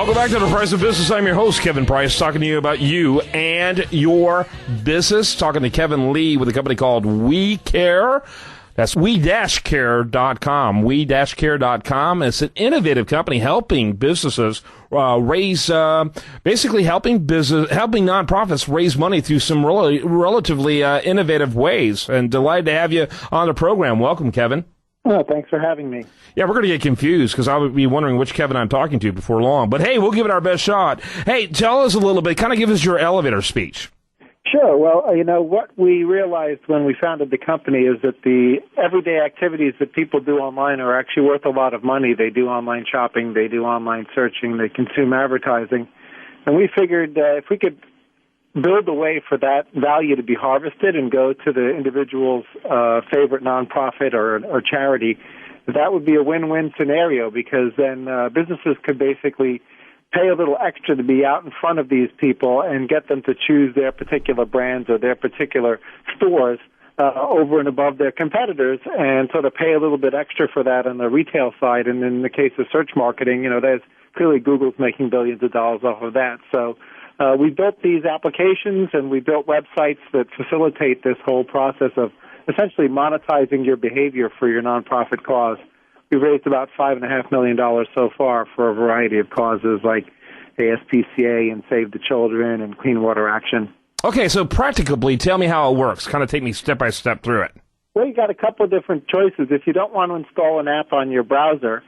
Welcome back to The Price of Business. I'm your host, Kevin Price, talking to you about you and your business. Talking to Kevin Lee with a company called WeCare. That's we-care.com. We-care.com. It's an innovative company helping businesses basically helping nonprofits raise money through some relatively innovative ways. And delighted to have you on the program. Welcome, Kevin. Oh, thanks for having me. Yeah, we're going to get confused because I'll be wondering which Kevin I'm talking to before long. But hey, we'll give it our best shot. Hey, tell us a little bit, kind of give us your elevator speech. Sure. Well, what we realized when we founded the company is that the everyday activities that people do online are actually worth a lot of money. They do online shopping, they do online searching, they consume advertising. And we figured if we could build a way for that value to be harvested and go to the individual's favorite nonprofit or charity, that would be a win-win scenario, because then businesses could basically pay a little extra to be out in front of these people and get them to choose their particular brands or their particular stores over and above their competitors, and sort of pay a little bit extra for that on the retail side. And in the case of search marketing, there's clearly Google's making billions of dollars off of that. So we built these applications and we built websites that facilitate this whole process of essentially monetizing your behavior for your nonprofit cause. We've raised about $5.5 million so far for a variety of causes like ASPCA and Save the Children and Clean Water Action. Okay, so practically, tell me how it works. Kind of take me step by step through it. Well, you got a couple of different choices. If you don't want to install an app on your browser,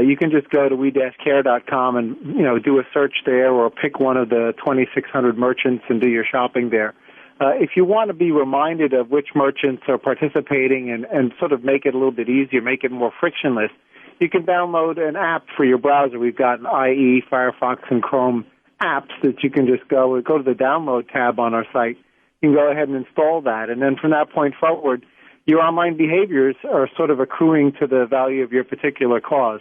you can just go to we-care.com and do a search there, or pick one of the 2,600 merchants and do your shopping there. If you want to be reminded of which merchants are participating and sort of make it a little bit easier, make it more frictionless, you can download an app for your browser. We've got IE, Firefox, and Chrome apps that you can just go to the download tab on our site. You can go ahead and install that. And then from that point forward, your online behaviors are sort of accruing to the value of your particular cause.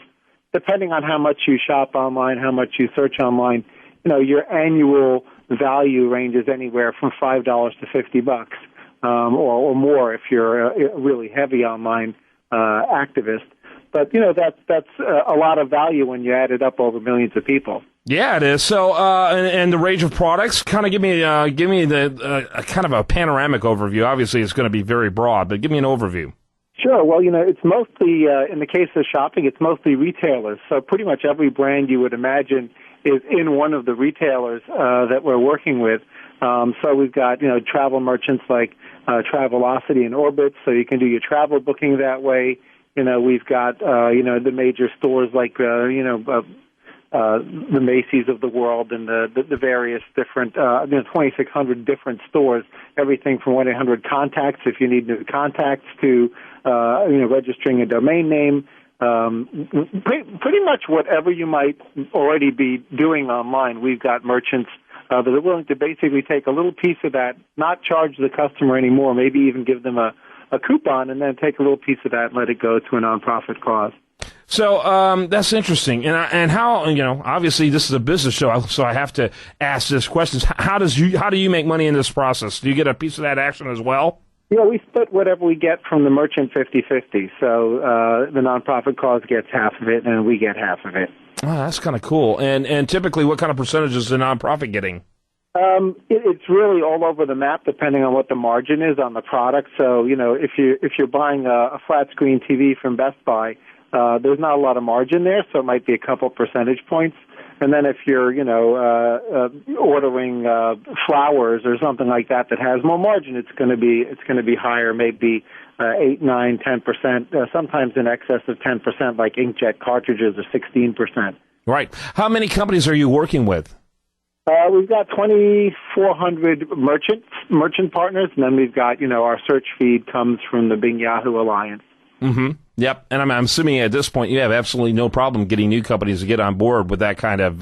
Depending on how much you shop online, how much you search online, your annual value ranges anywhere from $5 to $50, or more if you're a really heavy online activist. But that's a lot of value when you add it up over millions of people. Yeah, it is. So, and the range of products, kind of give me the kind of a panoramic overview. Obviously, it's going to be very broad, but give me an overview. Sure. Well, it's mostly in the case of shopping, it's mostly retailers. So pretty much every brand you would imagine is in one of the retailers that we're working with. So we've got, travel merchants like Travelocity and Orbitz, so you can do your travel booking that way. We've got, the major stores like, the Macy's of the world and the various different, 2,600 different stores, everything from 1-800-CONTACTS if you need new contacts to, registering a domain name. Pretty much whatever you might already be doing online, we've got merchants that are willing to basically take a little piece of that, not charge the customer anymore, maybe even give them a coupon, and then take a little piece of that and let it go to a nonprofit cause. So that's interesting. And how, obviously this is a business show, so I have to ask this question. How do you make money in this process? Do you get a piece of that action as well? Yeah, we split whatever we get from the merchant 50-50. So the nonprofit cause gets half of it, and we get half of it. Oh, that's kind of cool. And typically, what kind of percentage is the nonprofit getting? It's really all over the map, depending on what the margin is on the product. So if you're buying a flat screen TV from Best Buy, there's not a lot of margin there, so it might be a couple percentage points. And then if you're, ordering flowers or something like that has more margin, it's going to be higher, maybe 8, 9, 10%, sometimes in excess of 10%, like inkjet cartridges, or 16%. Right. How many companies are you working with? We've got 2,400 merchant partners, and then we've got, our search feed comes from the Bing Yahoo Alliance. Mm-hmm. Yep. And I'm assuming at this point you have absolutely no problem getting new companies to get on board with that kind of,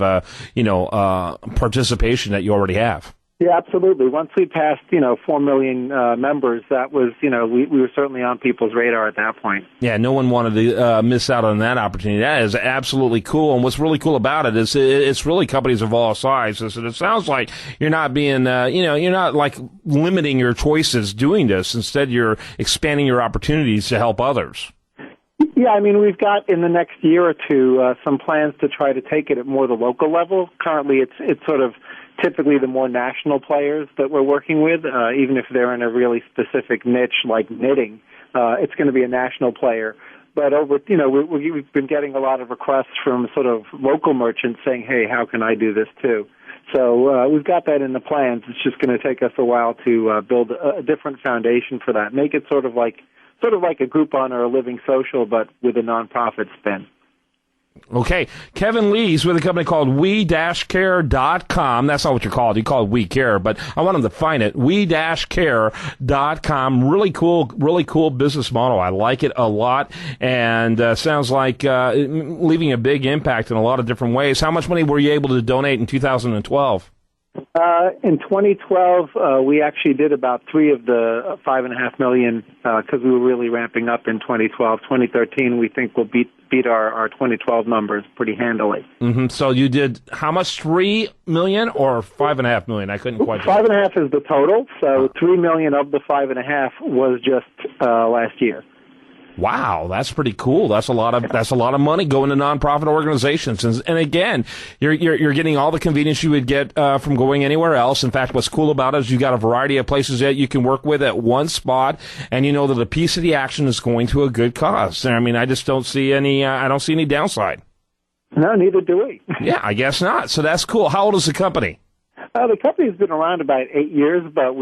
participation that you already have. Yeah, absolutely. Once we passed, 4 million members, that was, we were certainly on people's radar at that point. Yeah, no one wanted to miss out on that opportunity. That is absolutely cool. And what's really cool about it is it's really companies of all sizes. And it sounds like you're not being, you're not like limiting your choices doing this. Instead, you're expanding your opportunities to help others. Yeah, I mean, we've got in the next year or two some plans to try to take it at more the local level. Currently, it's sort of typically the more national players that we're working with, even if they're in a really specific niche like knitting. It's going to be a national player. But we've been getting a lot of requests from sort of local merchants saying, hey, how can I do this too? So we've got that in the plans. It's just going to take us a while to build a different foundation for that. Make it sort of like a Groupon or a Living Social, but with a nonprofit spin. Okay. Kevin Lee's with a company called we-care.com. That's not what you're called. You call it We Care, but I want them to find it. we-care.com. Really cool business model. I like it a lot, and sounds like leaving a big impact in a lot of different ways. How much money were you able to donate in 2012? In 2012, we actually did about 3 of the $5.5 million because we were really ramping up in 2012. 2013, we think we'll beat our 2012 numbers pretty handily. Mm-hmm. So you did how much? 3 million or 5.5 million? I couldn't quite. 5.5 is the total. So 3 million of the 5.5 was just last year. Wow, that's pretty cool. That's a lot of money going to nonprofit organizations. And again, you're getting all the convenience you would get from going anywhere else. In fact, what's cool about it is you got a variety of places that you can work with at one spot, and you know that a piece of the action is going to a good cause. I mean, I just don't see any downside. No, neither do we. Yeah, I guess not. So that's cool. How old is the company? The company's been around about 8 years, but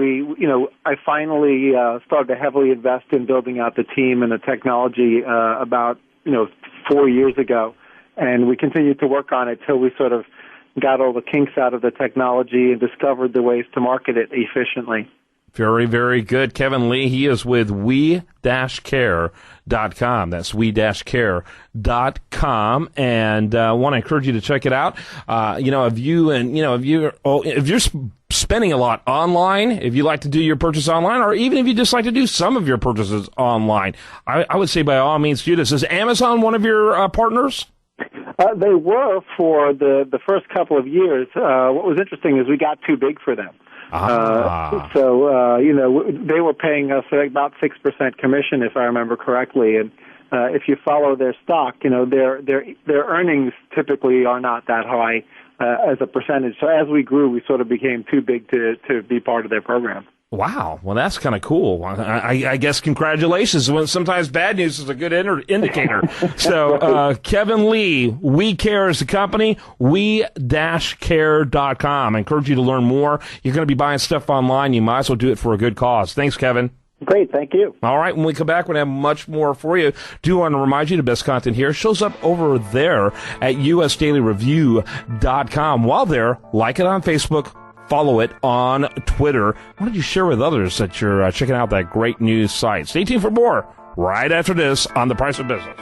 I finally started to heavily invest in building out the team and the technology about 4 years ago, and we continued to work on it till we sort of got all the kinks out of the technology and discovered the ways to market it efficiently. Very, very good. Kevin Lee, he is with we-care.com. That's we-care.com. And I want to encourage you to check it out. If you're spending a lot online, if you like to do your purchase online, or even if you just like to do some of your purchases online, I would say by all means do this. Is Amazon one of your partners? They were for the first couple of years. What was interesting is we got too big for them. They were paying us about 6% commission, if I remember correctly. And if you follow their stock, their earnings typically are not that high as a percentage. So as we grew, we sort of became too big to be part of their program. Wow. Well, that's kind of cool. I guess congratulations. Sometimes bad news is a good indicator. So, Kevin Lee, We Care is the company, we-care.com. I encourage you to learn more. You're going to be buying stuff online. You might as well do it for a good cause. Thanks, Kevin. Great. Thank you. All right. When we come back, we're going to have much more for you. Do want to remind you the best content here shows up over there at usdailyreview.com. While there, like it on Facebook. Follow it on Twitter. Why don't you share with others that you're checking out that great news site? Stay tuned for more right after this on The Price of Business.